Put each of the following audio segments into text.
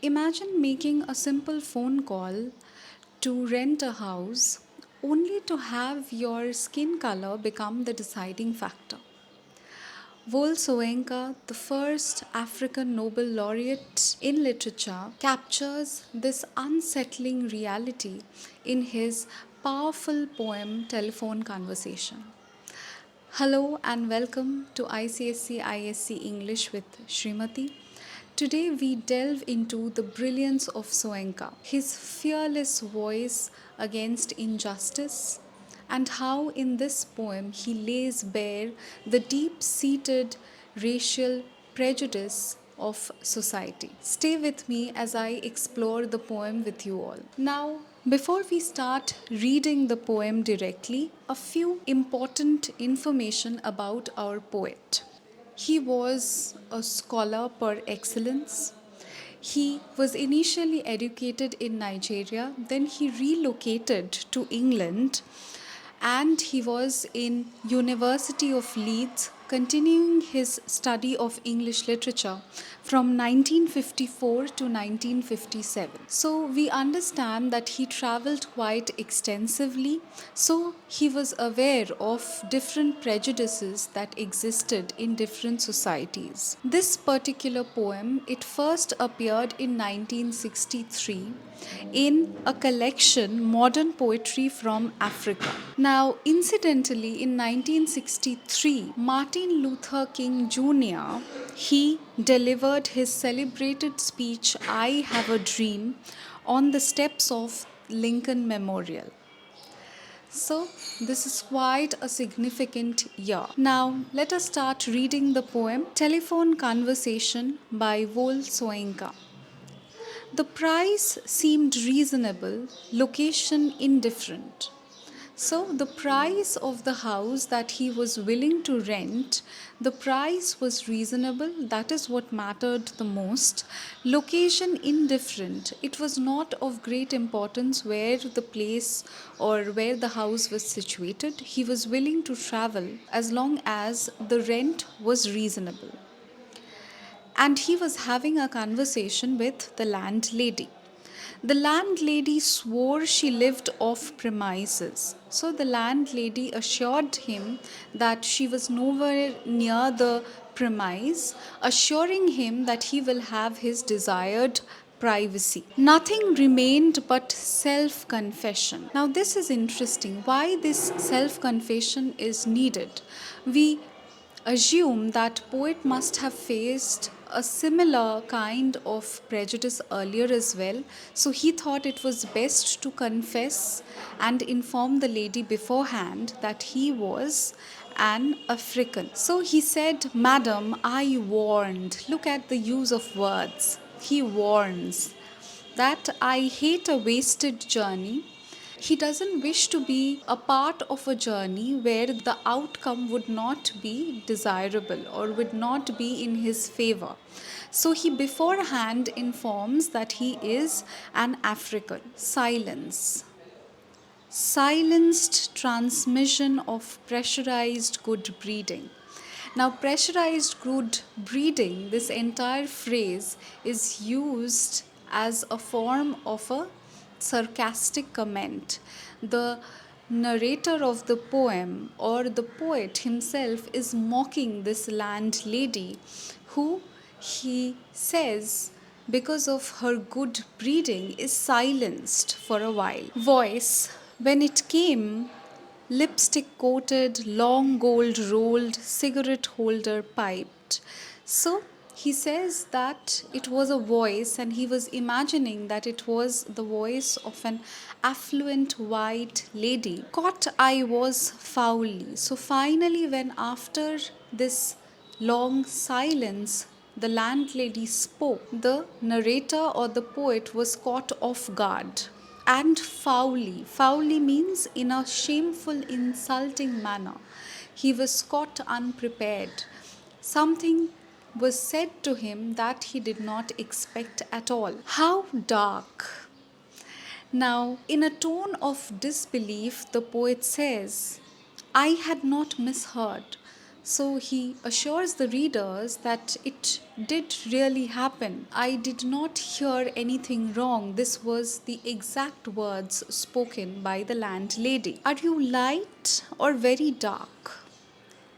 Imagine making a simple phone call to rent a house only to have your skin color become the deciding factor. Wole Soyinka, the first African Nobel laureate in literature, captures this unsettling reality in his powerful poem Telephone Conversation. Hello and welcome to ICSC ISC English with Srimati. Today we delve into the brilliance of Soyinka, his fearless voice against injustice, and how in this poem he lays bare the deep seated racial prejudice of society. Stay with me as I explore the poem with you all. Now, before we start reading the poem directly, a few important information about our poet. He was a scholar par excellence. He was initially educated in Nigeria, then he relocated to England and he was in University of Leeds continuing his study of English literature from 1954 to 1957. So we understand that he traveled quite extensively, so he was aware of different prejudices that existed in different societies. This particular poem, it first appeared in 1963 in a collection Modern Poetry from Africa. Now, incidentally, in 1963, Martin Luther King Jr. he delivered his celebrated speech I Have a Dream on the steps of Lincoln Memorial. So, this is quite a significant year. Now, let us start reading the poem Telephone Conversation by Wole Soyinka. The price seemed reasonable, location indifferent. So the price of the house that he was willing to rent, the price was reasonable, that is what mattered the most. Location indifferent, it was not of great importance where the place or where the house was situated. He was willing to travel as long as the rent was reasonable. And he was having a conversation with the landlady. The landlady swore she lived off premises. So the landlady assured him that she was nowhere near the premise, assuring him that he will have his desired privacy. Nothing remained but self confession. Now, this is interesting. Why this self confession is needed? We assume that poet must have faced a similar kind of prejudice earlier as well, so he thought it was best to confess and inform the lady beforehand that he was an African. So he said, Madam, I warned. Look at the use of words. He warns that I hate a wasted journey. He doesn't wish to be a part of a journey where the outcome would not be desirable or would not be in his favor. So he beforehand informs that he is an African. Silence. Silenced transmission of pressurized good breeding. Now, pressurized good breeding, this entire phrase is used as a form of a sarcastic comment. The narrator of the poem or the poet himself is mocking this landlady who he says because of her good breeding is silenced for a while. Voice, when it came, lipstick coated, long gold rolled, cigarette holder piped. So he says that it was a voice, and he was imagining that it was the voice of an affluent white lady. Caught I was foully. So finally, when after this long silence, the landlady spoke, the narrator or the poet was caught off guard. And foully. Foully means in a shameful, insulting manner. He was caught unprepared. Something was said to him that he did not expect at all. How dark. Now, in a tone of disbelief, the poet says, I had not misheard. So he assures the readers that it did really happen. I did not hear anything wrong. This was the exact words spoken by the landlady. Are you light or very dark?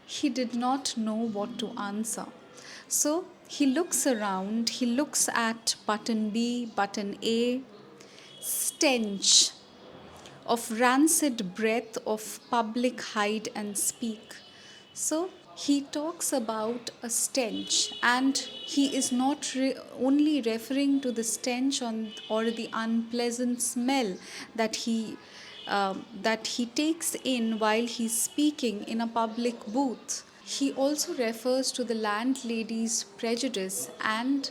He did not know what to answer. So he looks around, he looks at button B, button A, stench of rancid breath of public hide and speak. So he talks about a stench, and he is not only referring to the stench or the unpleasant smell that he takes in while he's speaking in a public booth. He also refers to the landlady's prejudice, and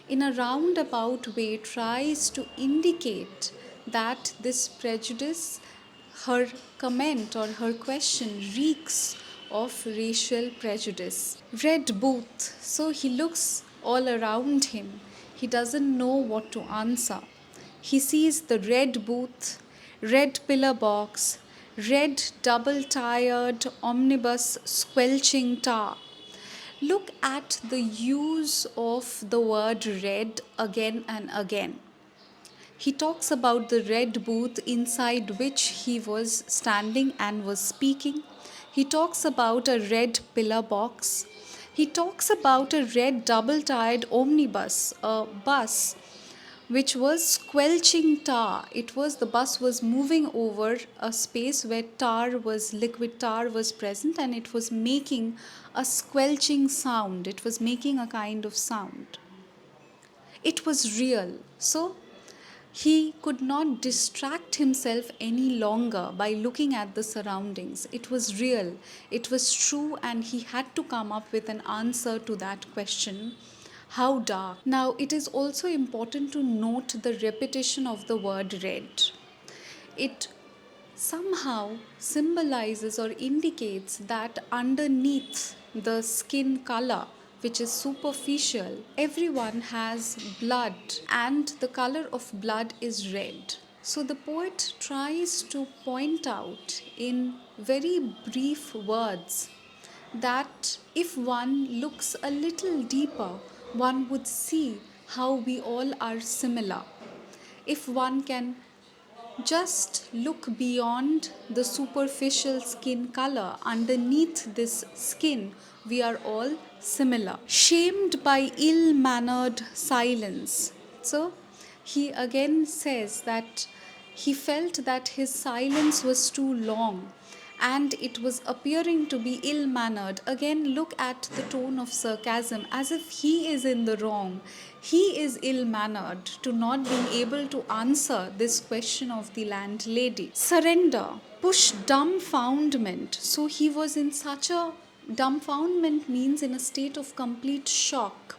in a roundabout way tries to indicate that this prejudice, her comment or her question, reeks of racial prejudice. Red booth. So he looks all around him. He doesn't know what to answer. He sees the red booth, red pillar box, red double tired omnibus squelching tar. Look at the use of the word red again and again. He talks about the red booth inside which he was standing and was speaking. He talks about a red pillar box. He talks about a red double tired omnibus, a bus which was squelching tar. It was the bus was moving over a space where liquid tar was present, and it was making a squelching sound. It was making a kind of sound. It was real. So he could not distract himself any longer by looking at the surroundings. It was real, it was true, and he had to come up with an answer to that question. How dark? Now, it is also important to note the repetition of the word red. It somehow symbolizes or indicates that underneath the skin color, which is superficial, everyone has blood, and the color of blood is red. So the poet tries to point out in very brief words that if one looks a little deeper, one would see how we all are similar. If one can just look beyond the superficial skin color, underneath this skin, we are all similar. Shamed by ill mannered silence. So, he again says that he felt that his silence was too long and it was appearing to be ill mannered. Again, look at the tone of sarcasm, as if he is in the wrong. He is ill mannered to not being able to answer this question of the landlady. Surrender, push dumbfoundment. So he was in such a dumbfoundment, means in a state of complete shock,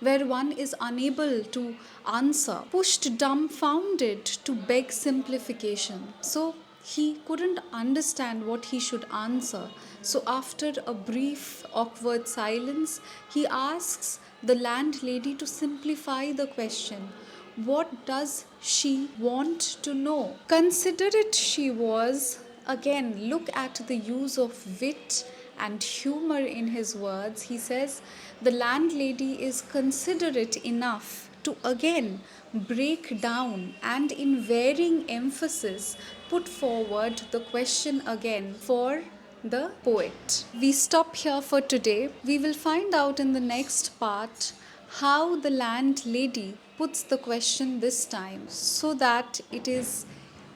where one is unable to answer. Pushed dumbfounded to beg simplification. So he couldn't understand what he should answer. So after a brief awkward silence, he asks the landlady to simplify the question. What does she want to know? Considerate she was. Again, look at the use of wit and humor in his words. He says the landlady is considerate enough to again break down and in varying emphasis put forward the question again for the poet. We stop here for today. We will find out in the next part how the landlady puts the question this time, so that it is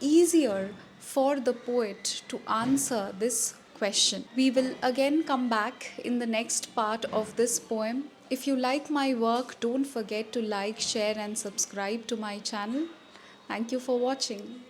easier for the poet to answer this question. We will again come back in the next part of this poem. If you like my work, don't forget to like, share, and subscribe to my channel. Thank you for watching.